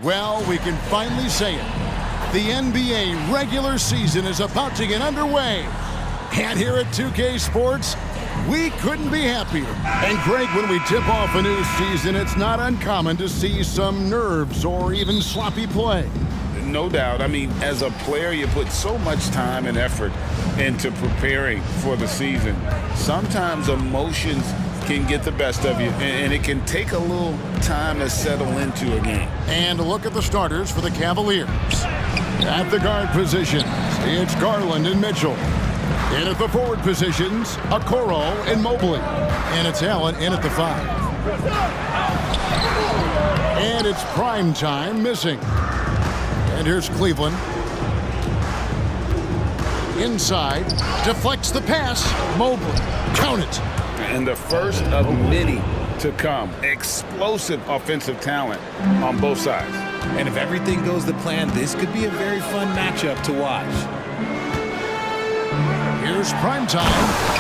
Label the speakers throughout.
Speaker 1: Well, we can finally say it. The NBA regular season is about to get underway. And here at 2K Sports, we couldn't be happier. And Greg, when we tip off a new season, it's not uncommon to see some nerves or even sloppy play.
Speaker 2: No doubt. I mean, as a player, you put so much time and effort into preparing for the season. Sometimes emotions can get the best of you, and it can take a little time to settle into a game.
Speaker 1: And look at the starters for the Cavaliers. At the guard positions, it's Garland and Mitchell. In at the forward positions, Okoro and Mobley. And it's Allen in at the 5. And it's prime time missing. And here's Cleveland. Inside, deflects the pass. Mobley, count it.
Speaker 2: And the first of many to come. Explosive offensive talent on both sides.
Speaker 3: And if everything goes to plan, this could be a very fun matchup to watch.
Speaker 1: Here's primetime,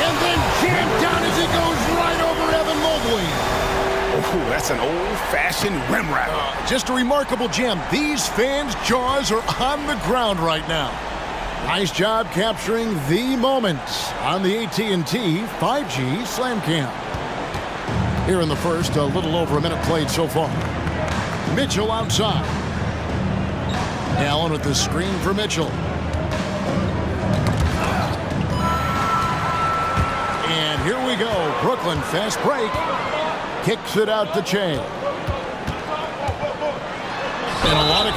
Speaker 1: and then jammed down as he goes right over Evan Mobley.
Speaker 2: Oh, that's an old-fashioned rim wrap.
Speaker 1: Just a remarkable jam. These fans' jaws are on the ground right now. Nice job capturing the moment on the AT&T 5G Slam Cam. Here in the first, a little over a minute played so far. Mitchell outside. Allen with the screen for Mitchell. And here we go. Brooklyn fast break. Kicks it out the chain. And a lot of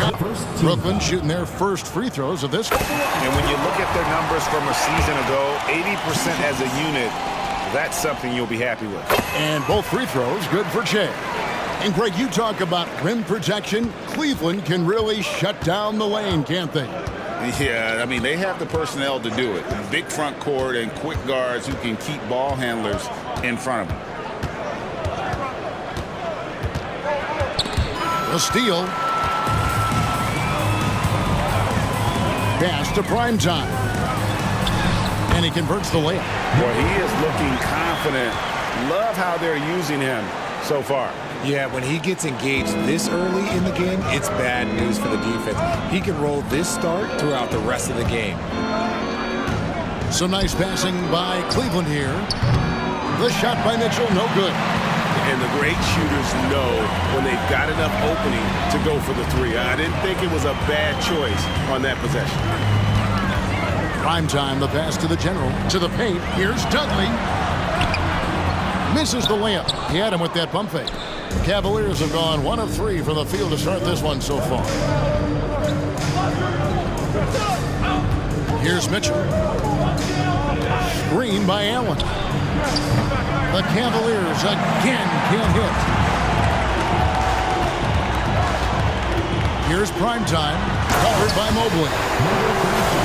Speaker 1: Brooklyn shooting their first free throws of this.
Speaker 2: And when you look at their numbers from a season ago, 80% as a unit, that's something you'll be happy with.
Speaker 1: And both free throws good for Che. And Greg, you talk about rim protection. Cleveland can really shut down the lane, can't they?
Speaker 2: Yeah, I mean, they have the personnel to do it. Big front court and quick guards who can keep ball handlers in front of them.
Speaker 1: A steal. Pass to primetime. And he converts the layup.
Speaker 2: Boy, he is looking confident. Love how they're using him so far.
Speaker 3: Yeah, when he gets engaged this early in the game, it's bad news for the defense. He can roll this start throughout the rest of the game.
Speaker 1: Some nice passing by Cleveland here. The shot by Mitchell, no good.
Speaker 2: And the great shooters know when they've got enough opening to go for the three. I didn't think it was a bad choice on that possession.
Speaker 1: Prime time, the pass to the general. To the paint, here's Dudley. Misses the layup. He had him with that pump fake. Cavaliers have gone 1 of 3 from the field to start this one so far. Here's Mitchell. Screen by Allen. The Cavaliers again can't hit. Here's primetime, covered by Mobley.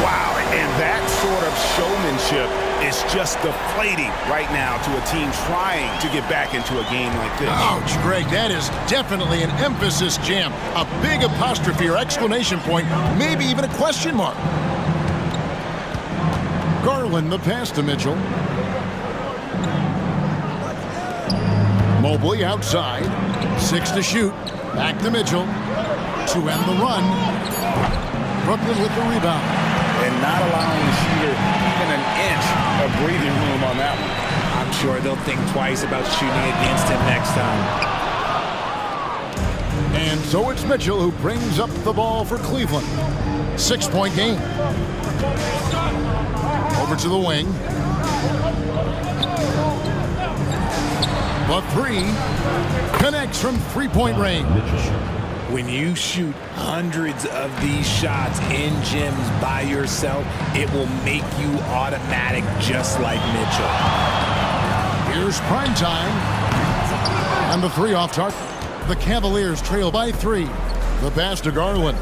Speaker 2: Wow, and that sort of showmanship is just deflating right now to a team trying to get back into a game like this.
Speaker 1: Ouch, Greg, that is definitely an emphasis jam. A big apostrophe or exclamation point, maybe even a question mark. Garland, the pass to Mitchell. Mobley outside. 6 to shoot. Back to Mitchell. To end the run. Brooklyn with the rebound.
Speaker 2: And not allowing the shooter even an inch of breathing room on that one.
Speaker 3: I'm sure they'll think twice about shooting against him next time.
Speaker 1: And so it's Mitchell who brings up the ball for Cleveland. 6-point game. Over to the wing. The 3 connects from 3-point range.
Speaker 3: When you shoot hundreds of these shots in gyms by yourself, it will make you automatic just like Mitchell.
Speaker 1: Here's primetime. And the 3 off target. The Cavaliers trail by 3. The pass to Garland.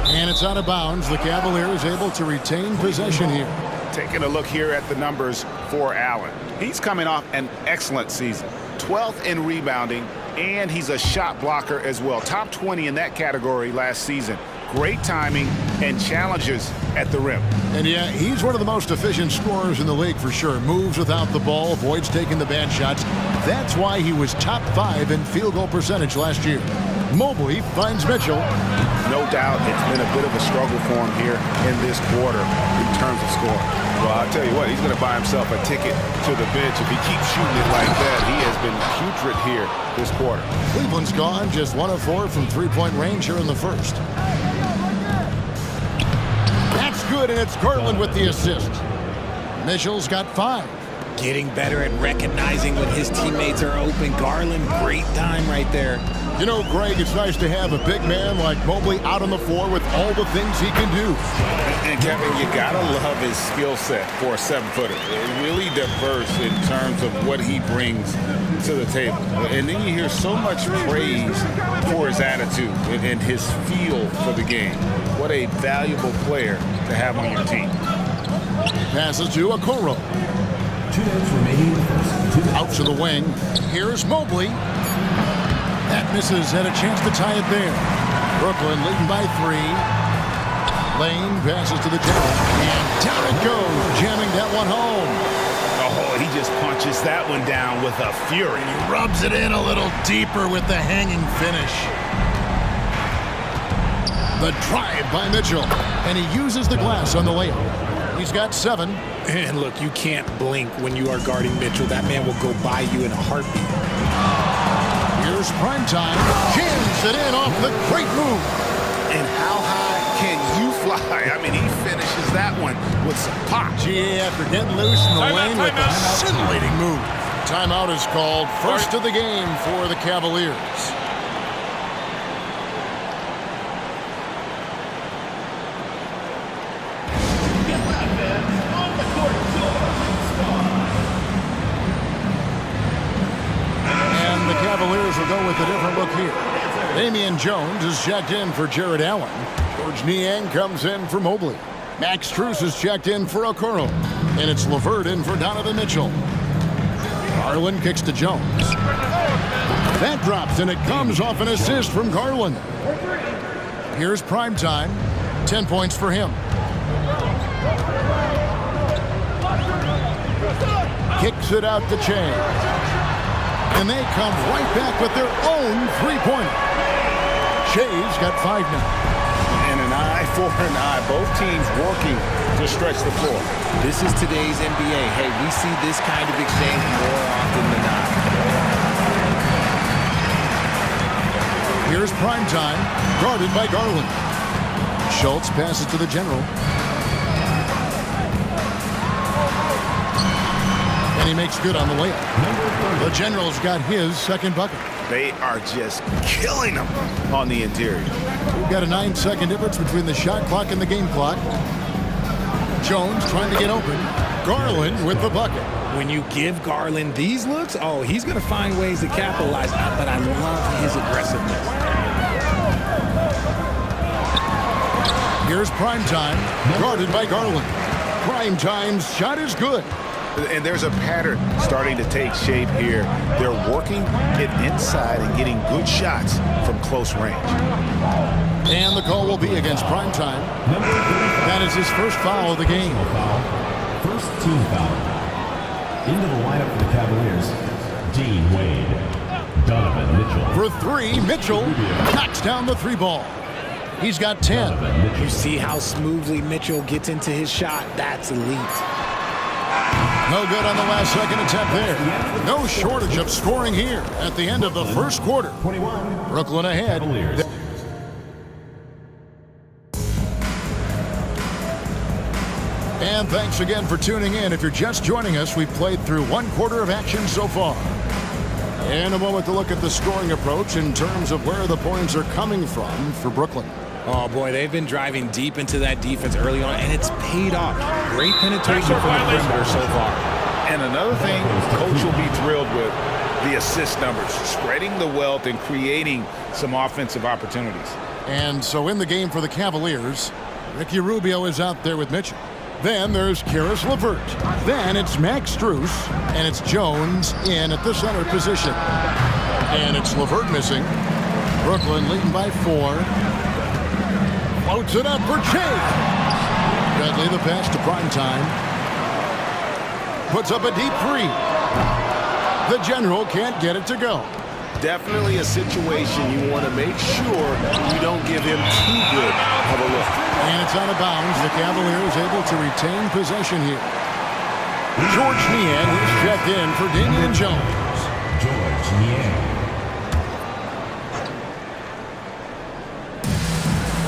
Speaker 1: And it's out of bounds. The Cavaliers able to retain possession here.
Speaker 2: Taking a look here at the numbers for Allen. He's coming off an excellent season. 12th in rebounding, and he's a shot blocker as well. Top 20 in that category last season. great timing, and challenges at the rim.
Speaker 1: And yeah, he's one of the most efficient scorers in the league for sure. Moves without the ball, avoids taking the bad shots. That's why he was top 5 in field goal percentage last year. Mobley finds Mitchell.
Speaker 4: No doubt it's been a bit of a struggle for him here in this quarter in terms of scoring.
Speaker 2: Well, I'll tell you what, he's going to buy himself a ticket to the bench. If he keeps shooting it like that, he has been putrid here this quarter.
Speaker 1: Cleveland's gone just 1 of 4 from three-point range here in the first. That's good, and it's Garland with the assist. Mitchell's got 5.
Speaker 3: Getting better at recognizing when his teammates are open. Garland, great time right there.
Speaker 1: You know, Greg, it's nice to have a big man like Mobley out on the floor with all the things he can do.
Speaker 2: And Kevin, you gotta love his skill set for a 7-footer. Really diverse in terms of what he brings to the table. And then you hear so much praise for his attitude and his feel for the game. What a valuable player to have on your team.
Speaker 1: Passes to Okoro.
Speaker 5: 2 minutes remaining in the first.
Speaker 1: Out to the wing. Here's Mobley. That misses, had a chance to tie it there. Brooklyn leading by 3. Lane passes to the general. And down it goes, jamming that one home.
Speaker 2: Oh, he just punches that one down with a fury.
Speaker 1: He rubs it in a little deeper with the hanging finish. The drive by Mitchell. And he uses the glass on the layup. He's got 7.
Speaker 3: And look, you can't blink when you are guarding Mitchell. That man will go by you in a heartbeat.
Speaker 1: Here's Primetime. Jams it in off the great move.
Speaker 2: And how high can you fly? I mean, he finishes that one with some pop.
Speaker 1: GA after getting loose in the lane with a scintillating move. Timeout is called. First of the game for the Cavaliers. Cavaliers will go with a different look here. Damian Jones is checked in for Jared Allen. George Niang comes in for Mobley. Max Strus is checked in for Okoro. And it's LeVert in for Donovan Mitchell. Garland kicks to Jones. That drops, and it comes off an assist from Garland. Here's Primetime. 10 points for him. Kicks it out to Chang. And they come right back with their own three-pointer. Shea's got 5 now.
Speaker 2: And an eye for an eye. Both teams working to stretch the floor.
Speaker 3: This is today's NBA. Hey, we see this kind of exchange more often than not.
Speaker 1: Here's Primetime, guarded by Garland. Schultz passes to the general. And he makes good on the layup. The general's got his second bucket.
Speaker 2: They are just killing them on the interior.
Speaker 1: We've got a 9-second difference between the shot clock and the game clock. Jones trying to get open. Garland with the bucket.
Speaker 3: When you give Garland these looks, oh, he's going to find ways to capitalize. But I love his aggressiveness.
Speaker 1: Here's Primetime, guarded by Garland. Primetime's shot is good.
Speaker 2: And there's a pattern starting to take shape here. They're working it inside and getting good shots from close range.
Speaker 1: And the call will be against Primetime. That is his first foul of the game.
Speaker 5: First team foul. Into the lineup for the Cavaliers, Dean Wade. Donovan Mitchell.
Speaker 1: For 3, Mitchell knocks down the 3 ball. He's got 10.
Speaker 3: You see how smoothly Mitchell gets into his shot. That's elite.
Speaker 1: No good on the last second attempt there. No shortage of scoring here at the end of the first quarter.
Speaker 5: 21.
Speaker 1: Brooklyn ahead.
Speaker 5: Cavaliers.
Speaker 1: And thanks again for tuning in. If you're just joining us, we've played through 1 quarter of action so far. In a moment to look at the scoring approach in terms of where the points are coming from for Brooklyn.
Speaker 3: Oh, boy, they've been driving deep into that defense early on, and it's paid off. Great penetration from the perimeter so far.
Speaker 2: And another thing, Coach will be thrilled with the assist numbers, spreading the wealth and creating some offensive opportunities.
Speaker 1: And so in the game for the Cavaliers, Ricky Rubio is out there with Mitchell. Then there's Karis LeVert. Then it's Max Strus, and it's Jones in at the center position. And it's LeVert missing. Brooklyn leading by 4. Floats it up for Chase. Dudley the pass to Primetime. Puts up a deep three. The General can't get it to go.
Speaker 4: Definitely a situation you want to make sure you don't give him too good of a look.
Speaker 1: And it's out of bounds. The Cavaliers able to retain possession here. George Niang is checked in for Damian Jones.
Speaker 5: George Niang.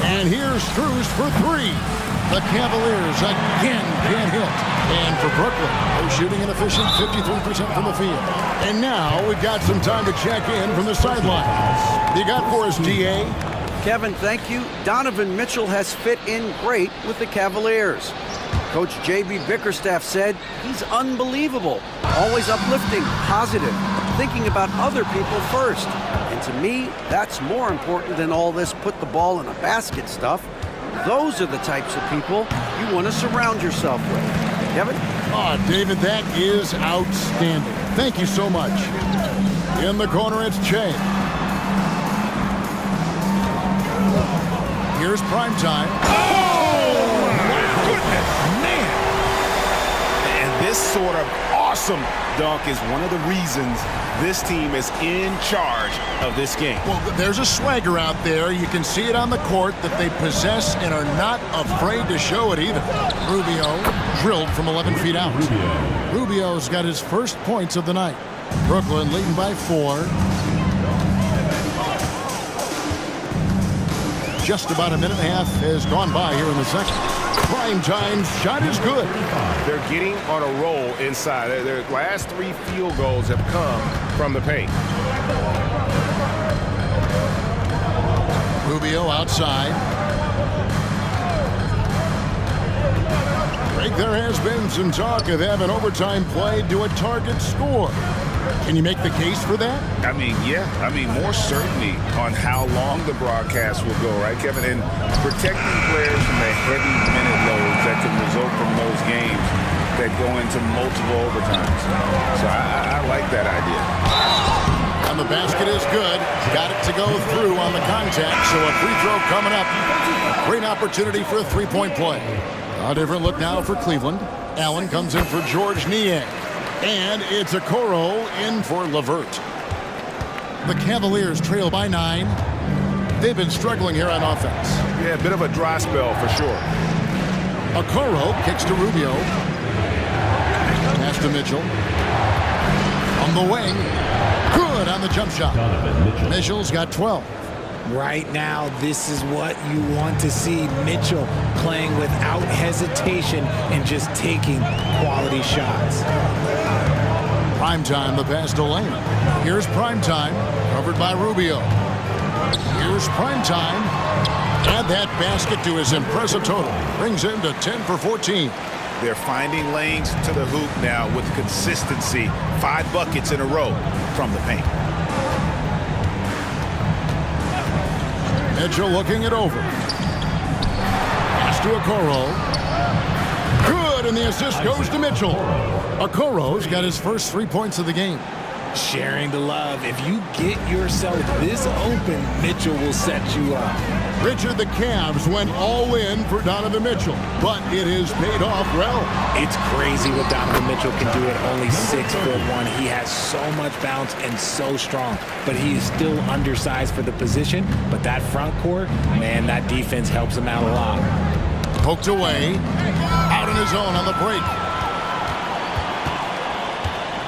Speaker 1: And here's Strus for three. The Cavaliers again can't hit. And for Brooklyn, they're shooting an efficient 53% from the field. And now we've got some time to check in from the sidelines. You got for us, DA?
Speaker 6: Kevin, thank you. Donovan Mitchell has fit in great with the Cavaliers. Coach J.B. Bickerstaff said he's unbelievable, always uplifting, positive, thinking about other people first. And to me, that's more important than all this put the ball in a basket stuff. Those are the types of people you want to surround yourself with. Kevin?
Speaker 1: Oh, David, that is outstanding. Thank you so much. In the corner, it's Che. Here's Primetime.
Speaker 3: Oh, my goodness, man.
Speaker 4: And this sort of awesome dunk is one of the reasons this team is in charge of this game.
Speaker 1: Well, there's a swagger out there. You can see it on the court that they possess and are not afraid to show it either. Rubio drilled from 11 feet out. Rubio's got his first points of the night. Brooklyn leading by 4. Just about a minute and a half has gone by here in the second. Primetime shot is good.
Speaker 4: They're getting on a roll inside. Their last 3 field goals have come from the paint.
Speaker 1: Rubio outside. Greg, there has been some talk of having overtime played to a target score. Can you make the case for that?
Speaker 2: I mean, yeah. I mean, more certainty on how long the broadcast will go, right, Kevin? And protecting players from the heavy minute loads that can result from those games that go into multiple overtimes. So I like that idea.
Speaker 1: And the basket is good. Got it to go through on the contact, so a free throw coming up. A great opportunity for a three-point play. A different look now for Cleveland. Allen comes in for George Niang. And it's Okoro in for LeVert. The Cavaliers trail by 9. They've been struggling here on offense.
Speaker 4: Yeah, a bit of a dry spell for sure.
Speaker 1: Okoro kicks to Rubio. Pass to Mitchell. On the wing. Good on the jump shot. Mitchell's got 12.
Speaker 3: Right now, this is what you want to see. Mitchell playing without hesitation and just taking quality shots.
Speaker 1: Primetime, the pass to Lane. Here's Primetime, covered by Rubio. Here's Primetime. Add that basket to his impressive total. Brings him to 10 for 14.
Speaker 4: They're finding lanes to the hoop now with consistency. 5 buckets in a row from the paint.
Speaker 1: Mitchell looking it over. Pass to Okoro. Good, and the assist goes to Mitchell. Okoro's got his first 3 points of the game.
Speaker 3: Sharing the love. If you get yourself this open, Mitchell will set you up.
Speaker 1: Richard, the Cavs went all in for Donovan Mitchell, but it has paid off well.
Speaker 3: It's crazy what Donovan Mitchell can do at only 6'1". He has so much bounce and so strong, but he is still undersized for the position. But that front court, man, that defense helps him out a lot.
Speaker 1: Poked away, out in his own on the break.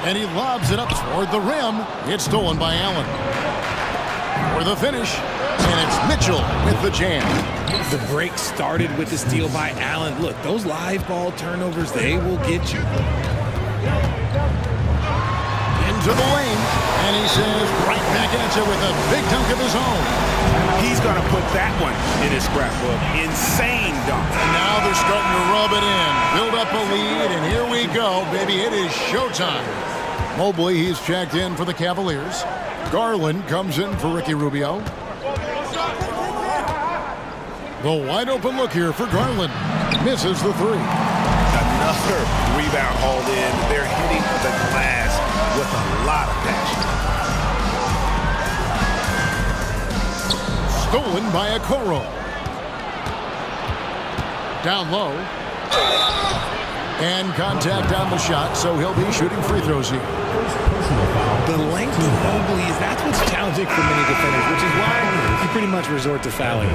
Speaker 1: And he lobs it up toward the rim. It's stolen by Allen. For the finish, and it's Mitchell with the jam.
Speaker 3: The break started with the steal by Allen. Look, those live ball turnovers, they will get you.
Speaker 1: Into the lane, and he says right back at you with a big dunk of his own.
Speaker 4: He's going to put that one in his scrapbook. Insane dunk.
Speaker 1: And now they're starting to rub it in. Build up a lead, and here we go, baby. It is showtime. Mobley, he's checked in for the Cavaliers. Garland comes in for Ricky Rubio. The wide open look here for Garland. Misses the 3.
Speaker 4: Another rebound hauled in. They're hitting the glass with a lot of passion.
Speaker 1: Stolen by Okoro. Down low. And contact on the shot, so he'll be shooting free throws here.
Speaker 3: The length of Mobley, that's what's challenging for many defenders, which is why you pretty much resort to fouling.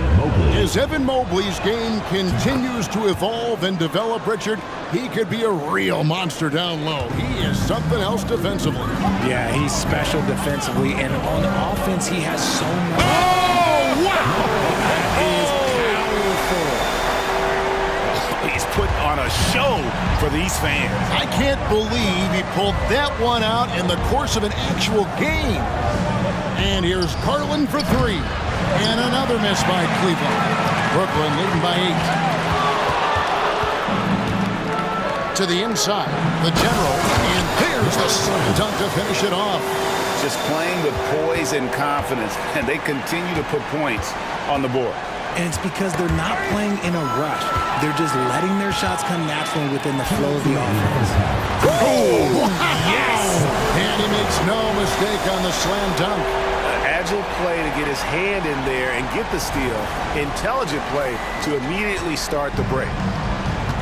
Speaker 1: As Evan Mobley's game continues to evolve and develop, Richard, he could be a real monster down low. He is something else defensively.
Speaker 3: Yeah, he's special defensively, and on offense, he has so much.
Speaker 1: Oh, wow!
Speaker 3: That is powerful.
Speaker 4: He's put on a show for these fans.
Speaker 1: I can't believe he pulled that one out in the course of an actual game. And here's Garland for three. And another miss by Cleveland. Brooklyn leading by 8. To the inside, the general, and there's the slam dunk to finish it off.
Speaker 2: Just playing with poise and confidence, and they continue to put points on the board.
Speaker 3: And it's because they're not playing in a rush. They're just letting their shots come naturally within the flow of the offense.
Speaker 1: Oh, yes! And he makes no mistake on the slam dunk.
Speaker 4: Agile play to get his hand in there and get the steal. Intelligent play to immediately start the break.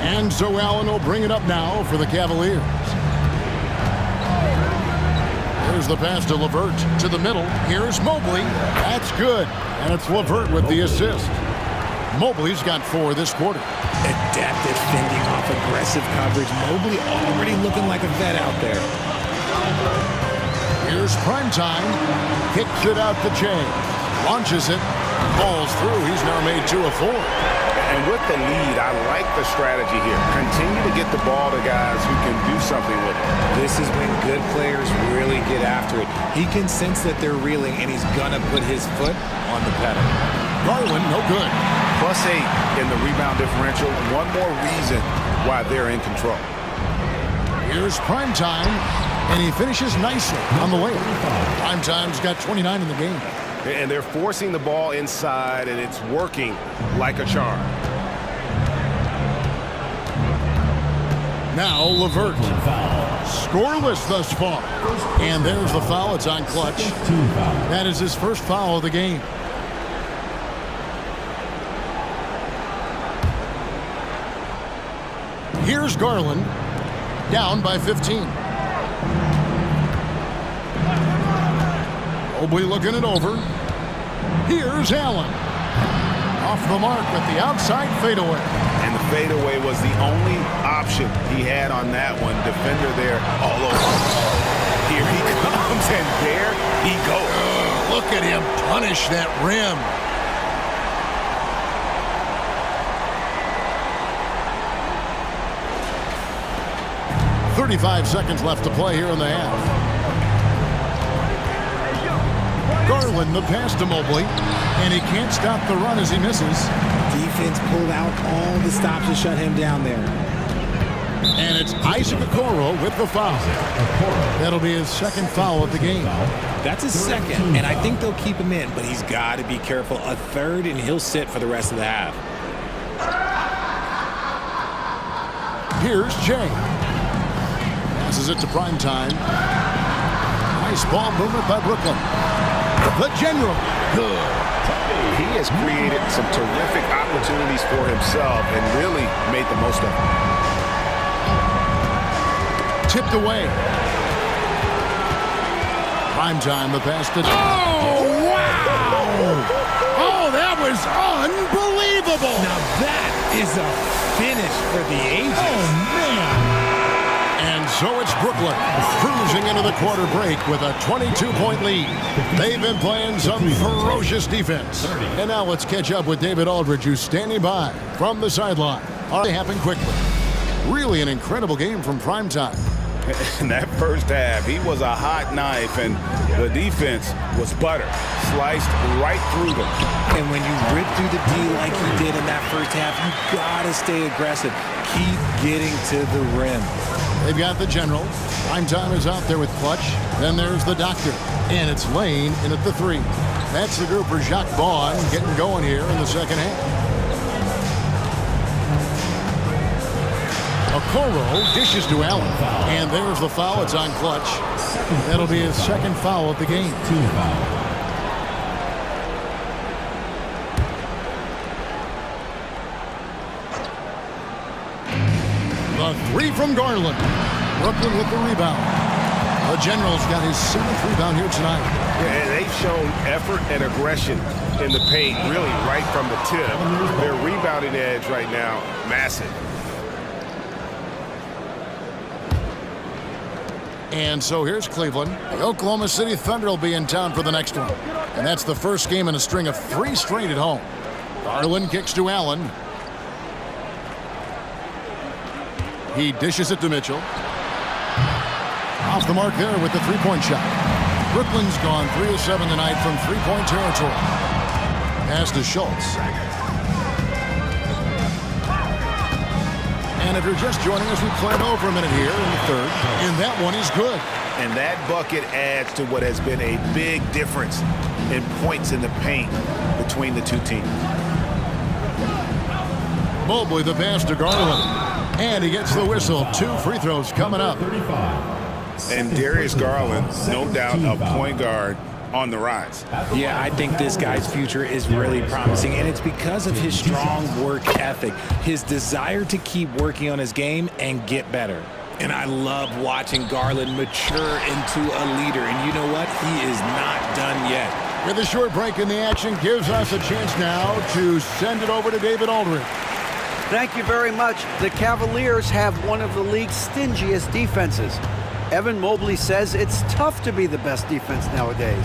Speaker 1: And so Allen will bring it up now for the Cavaliers. Here's the pass to LeVert to the middle. Here's Mobley. That's good. And it's LeVert with the assist. Mobley's got 4 this quarter.
Speaker 3: Adept at fending off aggressive coverage. Mobley already looking like a vet out there.
Speaker 1: Here's Primetime. Kicks it out to Jay. Launches it. Falls through. He's now made 2 of 4.
Speaker 4: And with the lead, I like the strategy here. Continue to get the ball to guys who can do something with it.
Speaker 3: This is when good players really get after it. He can sense that they're reeling, and he's going to put his foot on the pedal.
Speaker 1: Garland, no good.
Speaker 4: +8 in the rebound differential. One more reason why they're in control.
Speaker 1: Here's Primetime, and he finishes nicely on the layup. Primetime's got 29 in the game.
Speaker 4: And they're forcing the ball inside, and it's working like a charm.
Speaker 1: Now LeVert. Scoreless thus far. And there's the foul. It's on Clutch. That is his first foul of the game. Here's Garland. Down by 15. Mobley looking it over. Here's Allen. Off the mark with the outside fadeaway.
Speaker 4: And the fadeaway was the only option he had on that one. Defender there all over. Here he comes, and there he goes.
Speaker 1: Look at him punish that rim. .35 seconds left to play here in the half. Garland, the pass to Mobley, and he can't stop the run as he misses.
Speaker 3: Defense pulled out all the stops to shut him down there.
Speaker 1: And it's Isaac Okoro with the foul. That'll be his second foul of the game.
Speaker 3: That's his second, and I think they'll keep him in, but he's got to be careful. A third, and he'll sit for the rest of the half.
Speaker 1: Here's Jay. Passes it to Primetime. Nice ball movement by Brooklyn. The general. Good.
Speaker 4: He has created some terrific opportunities for himself and really made the most of them.
Speaker 1: Tipped away. Primetime, the pass to... Oh, wow! Oh, that was unbelievable!
Speaker 3: Now that is a finish for the ages.
Speaker 1: Oh, man! And so it's Brooklyn cruising into the quarter break with a 22-point lead. They've been playing some ferocious defense. And now let's catch up with David Aldridge, who's standing by from the sideline. They happen quickly. Really an incredible game from Primetime.
Speaker 2: In that first half, he was a hot knife, and the defense was butter. Sliced right through them.
Speaker 3: And when you rip through the D like he did in that first half, you gotta stay aggressive. Keep getting to the rim.
Speaker 1: They've got the general. Primetime is out there with Clutch. Then there's the doctor. And it's Lane in at the 3. That's the group for Jacques Vaughn getting going here in the second half. Okoro dishes to Allen. And there's the foul. It's on Clutch. That'll be his second foul of the game. A three from Garland. Brooklyn with the rebound. The General's got his 7th rebound here tonight.
Speaker 4: Yeah, and they've shown effort and aggression in the paint, really right from the tip. Their rebounding edge right now, massive.
Speaker 1: And so here's Cleveland. The Oklahoma City Thunder will be in town for the next one. And that's the first game in a string of 3 straight at home. Garland kicks to Allen. He dishes it to Mitchell. Off the mark there with the three-point shot. Brooklyn's gone 3 of 7 tonight from three-point territory. Pass to Schultz. And if you're just joining us, we played over a minute here in the third. And that one is good.
Speaker 4: And that bucket adds to what has been a big difference in points in the paint between the two teams.
Speaker 1: Mobley the pass to Garland. And he gets the whistle. 2 free throws coming up.
Speaker 4: And Darius Garland, no doubt, a point guard on the rise.
Speaker 3: Yeah, I think this guy's future is really promising, and it's because of his strong work ethic, his desire to keep working on his game and get better. And I love watching Garland mature into a leader, and you know what? He is not done yet.
Speaker 1: With a short break in the action, gives us a chance now to send it over to David Aldridge.
Speaker 6: Thank you very much. The Cavaliers have one of the league's stingiest defenses. Evan Mobley says it's tough to be the best defense nowadays.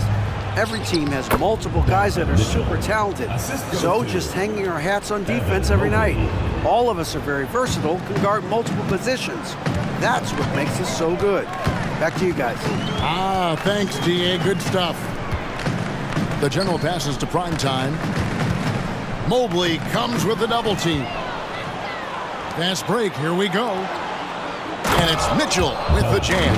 Speaker 6: Every team has multiple guys that are super talented. So just hanging our hats on defense every night. All of us are very versatile, can guard multiple positions. That's what makes us so good. Back to you guys.
Speaker 1: Thanks, DA. Good stuff. The General passes to primetime. Mobley comes with the double team. Fast break. Here we go. And it's Mitchell with the jam.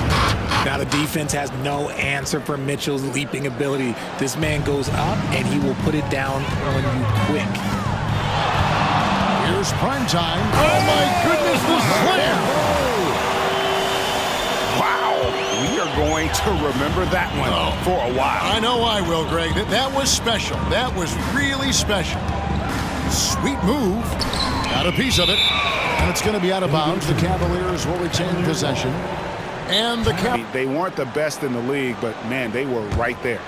Speaker 3: Now the defense has no answer for Mitchell's leaping ability. This man goes up and he will put it down on you quick.
Speaker 1: Here's primetime. Oh my goodness, the slam!
Speaker 4: Wow, we are going to remember that one for a while.
Speaker 1: I know I will, Greg. That was special. That was really special. Sweet move. Got a piece of it. And it's going to be out of bounds. The Cavaliers will retain possession. And the
Speaker 4: They weren't the best in the league, but, man, they were right there.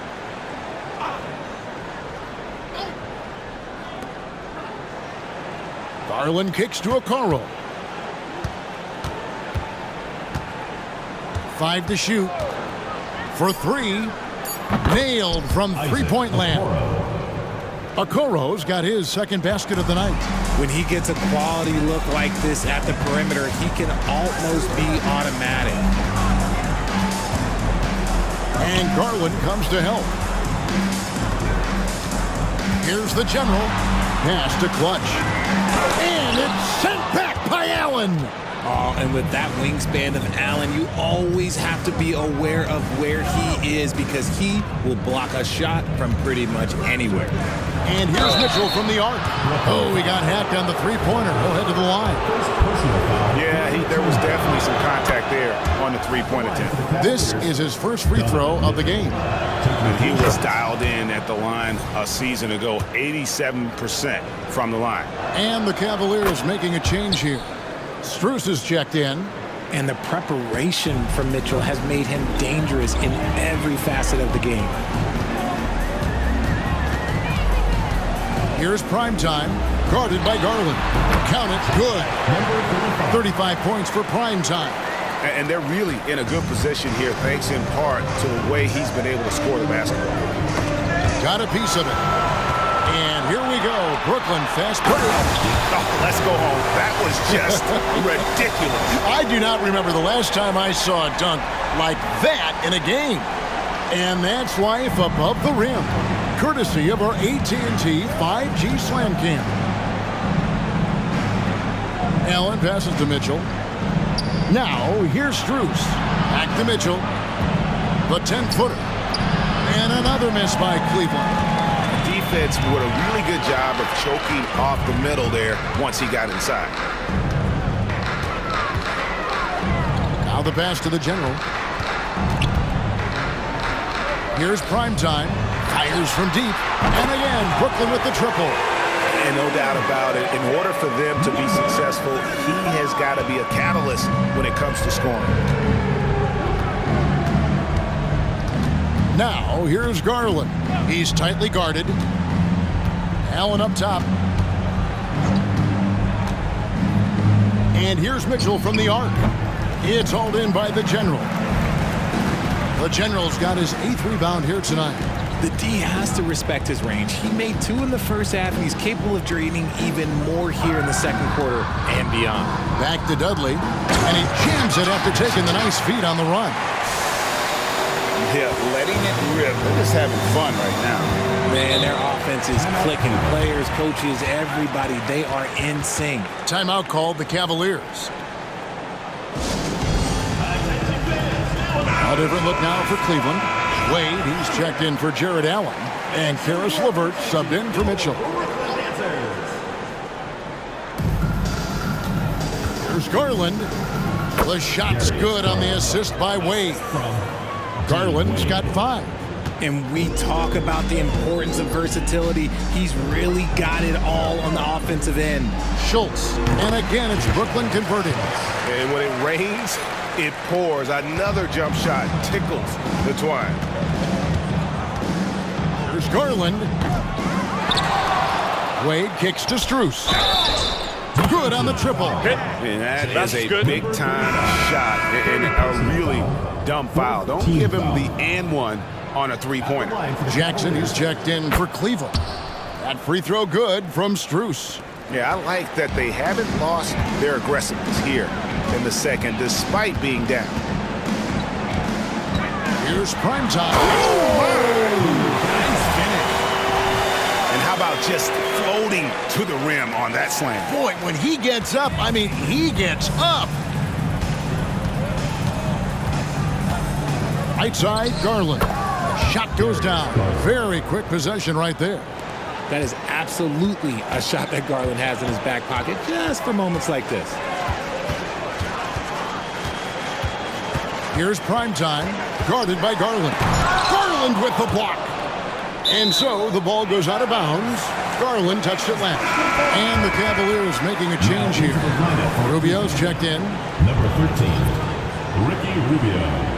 Speaker 1: Garland kicks to Okoro. 5 to shoot. For 3. Nailed from three-point land. Okoro's got his second basket of the night.
Speaker 3: When he gets a quality look like this at the perimeter, he can almost be automatic.
Speaker 1: And Garland comes to help. Here's the General. Pass to Clutch. And it's sent back by Allen.
Speaker 3: Oh, and with that wingspan of Allen, you always have to be aware of where he is because he will block a shot from pretty much anywhere.
Speaker 1: And here's Mitchell from the arc. Oh, he got hacked on the three-pointer. He'll head to the line.
Speaker 4: Yeah, there was definitely some contact there on the three-point attempt.
Speaker 1: This is his first free throw of the game.
Speaker 4: He was dialed in at the line a season ago, 87% from the line.
Speaker 1: And the Cavaliers making a change here. Strus is checked in.
Speaker 3: And the preparation from Mitchell has made him dangerous in every facet of the game.
Speaker 1: Here's primetime, guarded by Garland. Count it, good. 35 points for primetime.
Speaker 4: And they're really in a good position here, thanks in part to the way he's been able to score the basketball.
Speaker 1: Got a piece of it. And here we go, Brooklyn fast break.
Speaker 4: Oh, let's go home. That was just ridiculous.
Speaker 1: I do not remember the last time I saw a dunk like that in a game. And that's life above the rim, courtesy of our AT&T 5G Slam Cam. Allen passes to Mitchell. Now, here's Strus. Back to Mitchell. The 10-footer. And another miss by Cleveland.
Speaker 4: Defense did a really good job of choking off the middle there once he got inside.
Speaker 1: Now the pass to the General. Here's primetime. Fires from deep. And again, Brooklyn with the triple.
Speaker 4: And no doubt about it, in order for them to be successful, he has got to be a catalyst when it comes to scoring.
Speaker 1: Now, here's Garland. He's tightly guarded. Allen up top. And here's Mitchell from the arc. It's hauled in by the General. The General's got his 8th rebound here tonight.
Speaker 3: The D has to respect his range. He made 2 in the first half, and he's capable of draining even more here in the second quarter and beyond.
Speaker 1: Back to Dudley, and he jams it after taking the nice feed on the run.
Speaker 2: Yeah, letting it rip. They're just having fun right now.
Speaker 3: Man, their offense is clicking. Players, coaches, everybody, they are in sync.
Speaker 1: Timeout called the Cavaliers. A different look now for Cleveland. Wade, he's checked in for Jared Allen. And Karis LeVert subbed in for Mitchell. Here's Garland. The shot's good on the assist by Wade. Garland's got 5.
Speaker 3: And we talk about the importance of versatility. He's really got it all on the offensive end.
Speaker 1: Schultz. And again, it's Brooklyn converting.
Speaker 4: And when it rains, it pours. Another jump shot tickles the twine.
Speaker 1: Here's Garland. Wade kicks to Strus. Good on the triple.
Speaker 4: And that is a big-time shot and a really dumb foul. Don't give him the and one on a three-pointer.
Speaker 1: Jackson is checked in for Cleveland. That free throw good from Strus.
Speaker 4: Yeah, I like that they haven't lost their aggressiveness here in the second, despite being down.
Speaker 1: Here's primetime.
Speaker 4: Nice finish. And how about just floating to the rim on that slam?
Speaker 1: Boy, when he gets up, I mean, he gets up. Right side, Garland. Shot goes down. Very quick possession right there.
Speaker 3: That is absolutely a shot that Garland has in his back pocket just for moments like this.
Speaker 1: Here's primetime, guarded by Garland. Garland with the block. And so the ball goes out of bounds. Garland touched it last. And the Cavaliers making a change here. Rubio's checked in.
Speaker 5: Number 13, Ricky Rubio.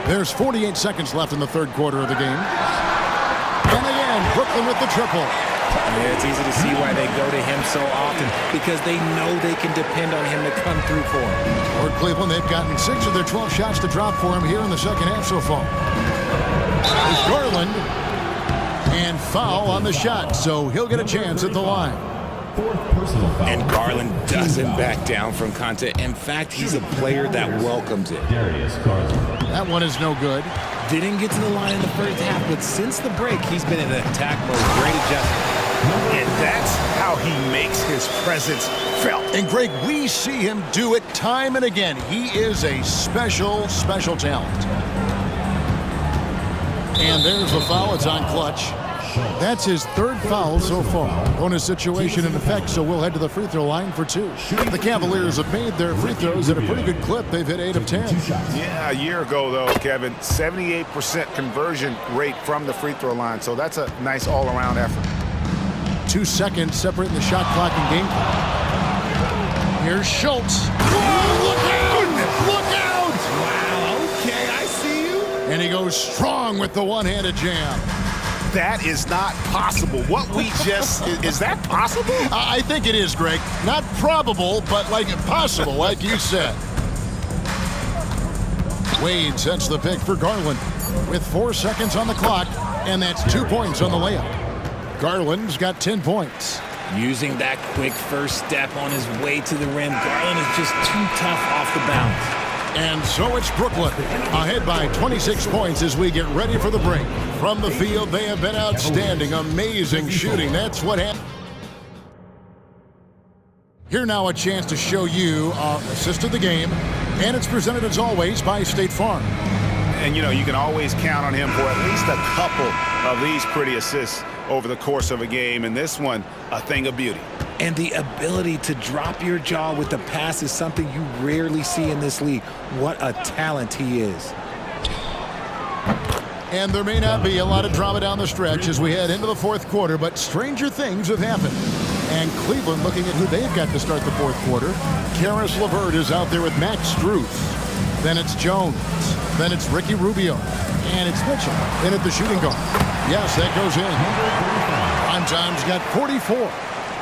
Speaker 1: There's 48 seconds left in the third quarter of the game. And again, Brooklyn with the triple.
Speaker 3: Yeah, it's easy to see why they go to him so often, because they know they can depend on him to come through for them.
Speaker 1: For Cleveland, they've gotten 6 of their 12 shots to drop for him here in the second half so far. There's Garland. And foul on the shot, so he'll get a chance at the line.
Speaker 5: Fourth personal foul.
Speaker 3: And Garland doesn't back down from contact. In fact, he's a player that welcomes it.
Speaker 5: Darius Garland.
Speaker 1: That one is no good.
Speaker 3: Didn't get to the line in the first half, but since the break, he's been in attack mode. Great adjustment.
Speaker 4: And that's how he makes his presence felt.
Speaker 1: And Greg, we see him do it time and again. He is a special, special talent. And there's the foul. It's on Clutch. That's his 3rd foul so far. Bonus situation in effect, so we'll head to the free throw line for 2. The Cavaliers have made their free throws at a pretty good clip. They've hit 8 of 10.
Speaker 4: Yeah, a year ago, though, Kevin, 78% conversion rate from the free throw line. So that's a nice all-around effort.
Speaker 1: 2 seconds separating the shot clock and game clock. Here's Schultz. Oh, look out! Look out!
Speaker 3: Wow, okay, I see you.
Speaker 1: And he goes strong with the one-handed jam.
Speaker 4: That is not possible. What we just, is that possible?
Speaker 1: I think it is, Greg. Not probable, but like possible, like you said. Wade sets the pick for Garland with 4 seconds on the clock, and that's 2 points on the layup. Garland's got 10 points.
Speaker 3: Using that quick first step on his way to the rim, Garland is just too tough off the bounce.
Speaker 1: And so it's Brooklyn, ahead by 26 points as we get ready for the break. From the field, they have been outstanding, amazing shooting. That's what happened. Here now a chance to show you our assist of the game, and it's presented as always by State Farm.
Speaker 4: And, you know, you can always count on him for at least a couple of these pretty assists over the course of a game, and this one, a thing of beauty.
Speaker 3: And the ability to drop your jaw with the pass is something you rarely see in this league. What a talent he is.
Speaker 1: And there may not be a lot of drama down the stretch as we head into the fourth quarter, but stranger things have happened. And Cleveland looking at who they've got to start the fourth quarter. Karis LeVert is out there with Max Strus. Then it's Jones. Then it's Ricky Rubio. And it's Mitchell in at the shooting guard. Yes, that goes in. Primetime's got 44.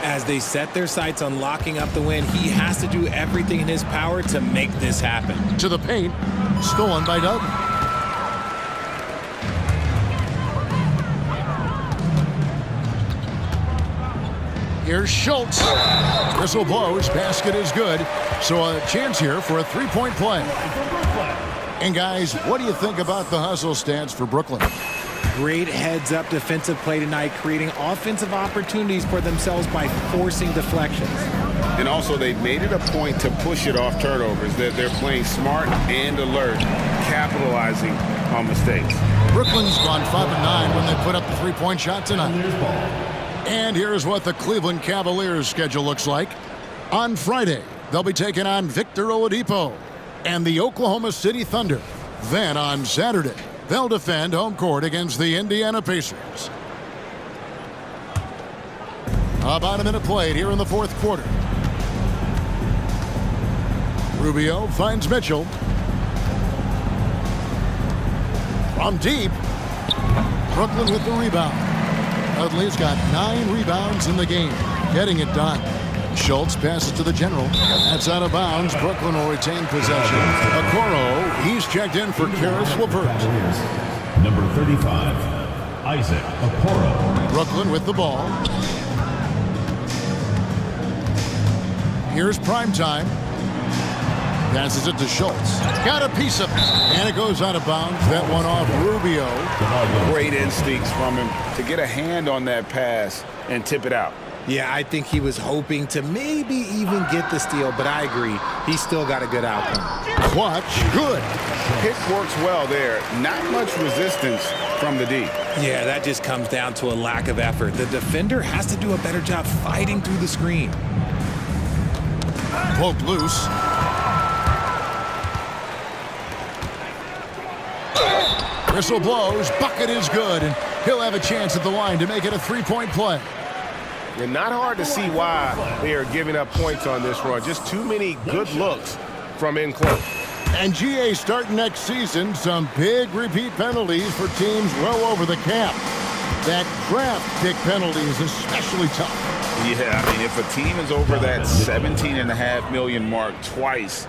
Speaker 3: As they set their sights on locking up the win, he has to do everything in his power to make this happen.
Speaker 1: To the paint. Stolen by Dudley. Here's Schultz. Whistle blows. Basket is good. So a chance here for a three-point play. And guys, what do you think about the hustle stats for Brooklyn?
Speaker 3: Great heads-up defensive play tonight, creating offensive opportunities for themselves by forcing deflections.
Speaker 2: And also, they've made it a point to push it off turnovers. They're playing smart and alert, capitalizing on mistakes.
Speaker 1: Brooklyn's gone 5-9 when they put up the three-point shot tonight. And here's what the Cleveland Cavaliers schedule looks like. On Friday, they'll be taking on Victor Oladipo and the Oklahoma City Thunder. Then on Saturday, they'll defend home court against the Indiana Pacers. About a minute played here in the fourth quarter. Rubio finds Mitchell. From deep, Brooklyn with the rebound. Dudley's got 9 rebounds in the game, getting it done. Schultz passes to the general. That's out of bounds. Brooklyn will retain possession. Okoro, he's checked in for Karis LeVert.
Speaker 5: Number 35, Isaac Okoro.
Speaker 1: Brooklyn with the ball. Here's Primetime. Passes it to Schultz. Got a piece of it. And it goes out of bounds. That one off Rubio.
Speaker 2: Great instincts from him to get a hand on that pass and tip it out.
Speaker 3: Yeah, I think he was hoping to maybe even get the steal, but I agree. He's still got a good outcome.
Speaker 1: Clutch. Good.
Speaker 2: Pick works well there. Not much resistance from the D.
Speaker 3: Yeah, that just comes down to a lack of effort. The defender has to do a better job fighting through the screen.
Speaker 1: Poked loose. Whistle blows. Bucket is good. And he'll have a chance at the line to make it a three-point play.
Speaker 4: And not hard to see why they are giving up points on this run. Just too many good looks from in close.
Speaker 1: And GA starting next season, some big repeat penalties for teams well over the cap. That draft pick penalty is especially tough.
Speaker 2: Yeah, I mean, if a team is over that $17.5 million mark twice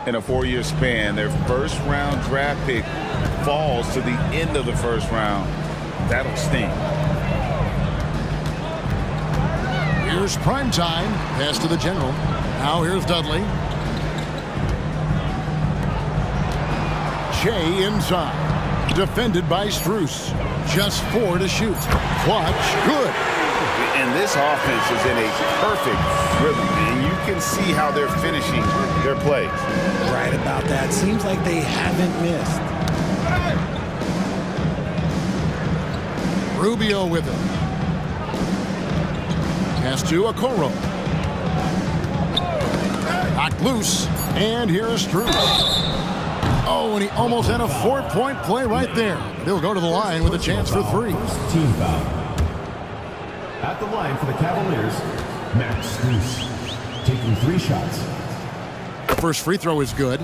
Speaker 2: in a 4-year span, their first-round draft pick falls to the end of the first round. That'll sting.
Speaker 1: Here's Primetime. Pass to the general. Now here's Dudley. Shea inside. Defended by Strus. Just 4 to shoot. Clutch. Good.
Speaker 2: And this offense is in a perfect rhythm, and you can see how they're finishing their plays.
Speaker 3: Right about that. Seems like they haven't missed.
Speaker 1: Rubio with it. Pass to Okoro. Knocked loose. And here's Strus. Oh, and he almost had a 4-point play right there. He'll go to the line with a chance for 3.
Speaker 5: First team foul. At the line for the Cavaliers, Max Strus, taking 3 shots.
Speaker 1: First free throw is good.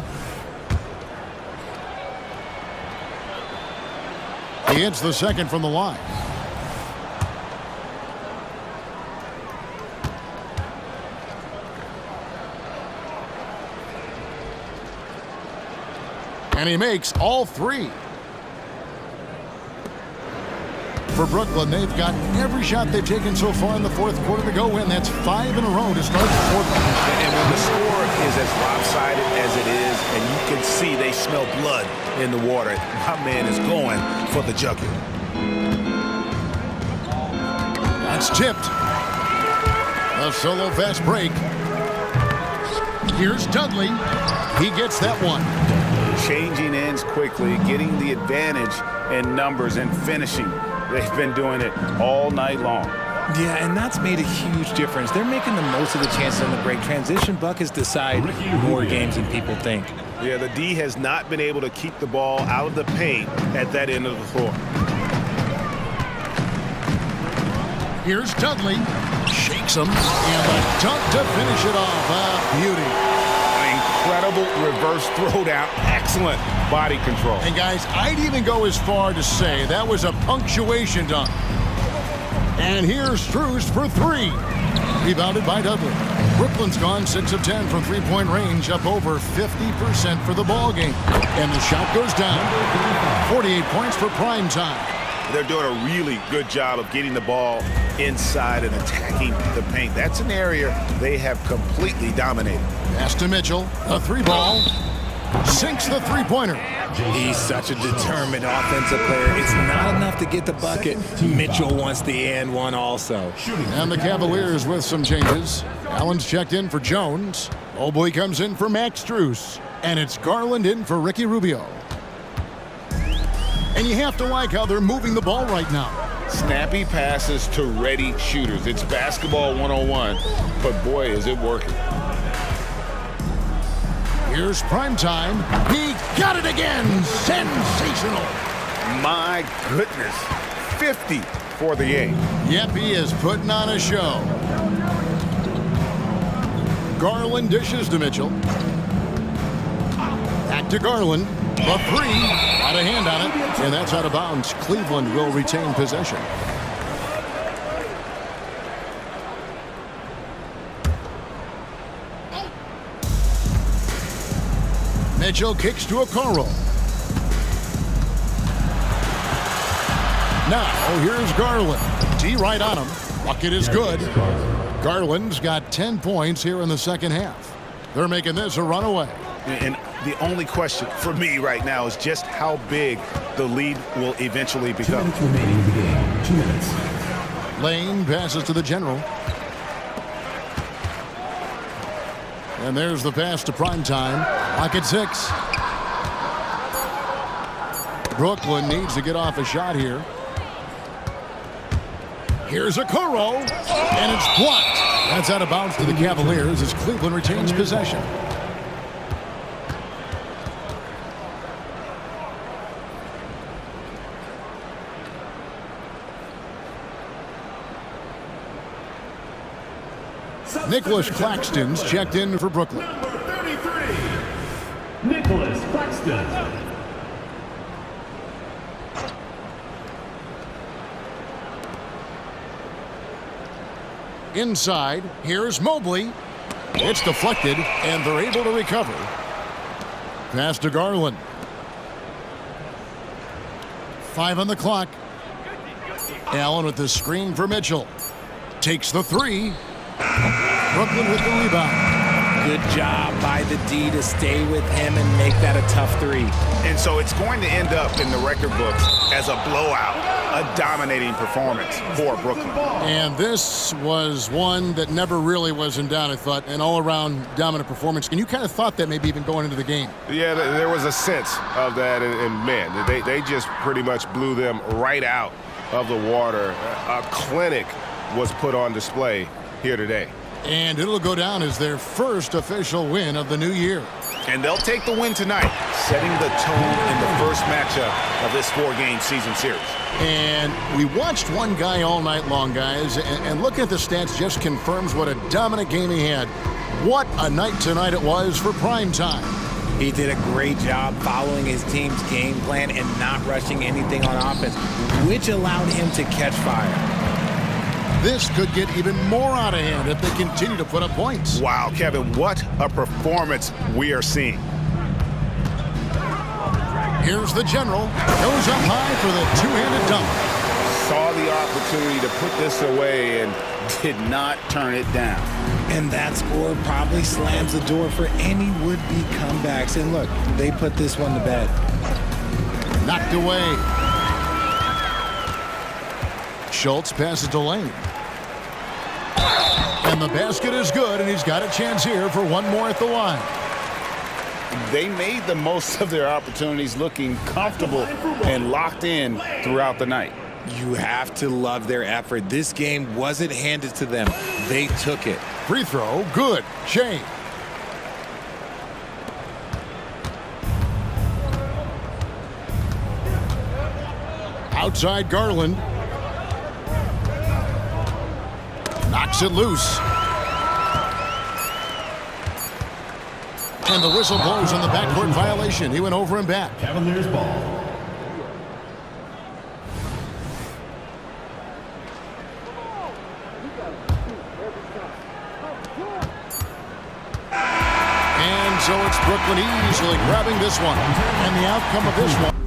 Speaker 1: He hits the second from the line. And he makes all 3. For Brooklyn, they've got every shot they've taken so far in the fourth quarter to go in. That's 5 in a row to start the fourth.
Speaker 4: And when the score is as lopsided as it is, and you can see they smell blood in the water, my man is going for the jugular.
Speaker 1: That's tipped. A solo fast break. Here's Dudley. He gets that one.
Speaker 2: Changing ends quickly, getting the advantage in numbers and finishing. They've been doing it all night long.
Speaker 3: Yeah, and that's made a huge difference. They're making the most of the chances on the break. Transition buckets decide more games than people think.
Speaker 4: Yeah, the D has not been able to keep the ball out of the paint at that end of the floor.
Speaker 1: Here's Dudley. Shakes him. And a dunk to finish it off. Beauty.
Speaker 4: Incredible reverse throwdown. Excellent body control.
Speaker 1: And guys, I'd even go as far to say that was a punctuation dunk. And here's Strus for three. Rebounded by Dudley. Brooklyn's gone 6 of 10 from three-point range, up over 50% for the ball game. And the shot goes down. 48 points for prime time.
Speaker 4: They're doing a really good job of getting the ball inside and attacking the paint. That's an area they have completely dominated.
Speaker 1: Pass to Mitchell. A three ball. Sinks the three-pointer.
Speaker 3: He's such a determined offensive player. It's not enough to get the bucket. Mitchell wants the and one also.
Speaker 1: And the Cavaliers with some changes. Allen's checked in for Jones. Mobley comes in for Max Strus. And it's Garland in for Ricky Rubio. And you have to like how they're moving the ball right now.
Speaker 2: Snappy passes to ready shooters. It's basketball 101, but boy, is it working.
Speaker 1: Here's primetime. He got it again. Sensational.
Speaker 4: My goodness. 50 for the game.
Speaker 1: Yep, he is putting on a show. Garland dishes to Mitchell. Back to Garland. The three. Got a hand on it. And that's out of bounds. Cleveland will retain possession. Mitchell kicks to Okoro. Now, here's Garland. D right on him. Bucket is good. Garland's got 10 points here in the second half. They're making this a runaway.
Speaker 4: And the only question for me right now is just how big the lead will eventually
Speaker 5: 2
Speaker 4: become.
Speaker 5: minutes remaining in the game. 2 minutes.
Speaker 1: Lane passes to the general. And there's the pass to primetime. Pocket 6. Brooklyn needs to get off a shot here. Here's Okoro. And it's blocked. That's out of bounds to the Cavaliers as Cleveland retains possession. Nicholas Claxton's checked in for Brooklyn.
Speaker 5: Number 33, Nicholas Claxton.
Speaker 1: Inside, here's Mobley. It's deflected, and they're able to recover. Pass to Garland. 5 on the clock. Allen with the screen for Mitchell. Takes the three. Brooklyn with the rebound.
Speaker 3: Good job by the D to stay with him and make that a tough three.
Speaker 4: And so it's going to end up in the record books as a blowout, a dominating performance for Brooklyn.
Speaker 1: And this was one that never really was in doubt, I thought, an all-around dominant performance. And you kind of thought that maybe even going into the game.
Speaker 4: Yeah, there was a sense of that, and man, they just pretty much blew them right out of the water. A clinic was put on display here today.
Speaker 1: And it'll go down as their first official win of the new year.
Speaker 4: And they'll take the win tonight, setting the tone in the first matchup of this 4-game season series.
Speaker 1: And we watched one guy all night long, guys, and looking at the stats just confirms what a dominant game he had. What a night tonight it was for prime time.
Speaker 3: He did a great job following his team's game plan and not rushing anything on offense, which allowed him to catch fire.
Speaker 1: This could get even more out of hand if they continue to put up points.
Speaker 4: Wow, Kevin, what a performance we are seeing.
Speaker 1: Here's the general. Goes up high for the two-handed dunk.
Speaker 2: Saw the opportunity to put this away and did not turn it down.
Speaker 3: And that score probably slams the door for any would-be comebacks. And look, they put this one to bed.
Speaker 1: Knocked away. Schultz passes to Lane. And the basket is good, and he's got a chance here for one more at the line.
Speaker 2: They made the most of their opportunities, looking comfortable and locked in throughout the night.
Speaker 3: You have to love their effort. This game wasn't handed to them. They took it.
Speaker 1: Free throw, good. Shea. Outside Garland. Knocks it loose. And the whistle blows on the backcourt violation. He went over and back.
Speaker 5: Cavaliers ball.
Speaker 1: And so it's Brooklyn easily grabbing this one. And the outcome of this one.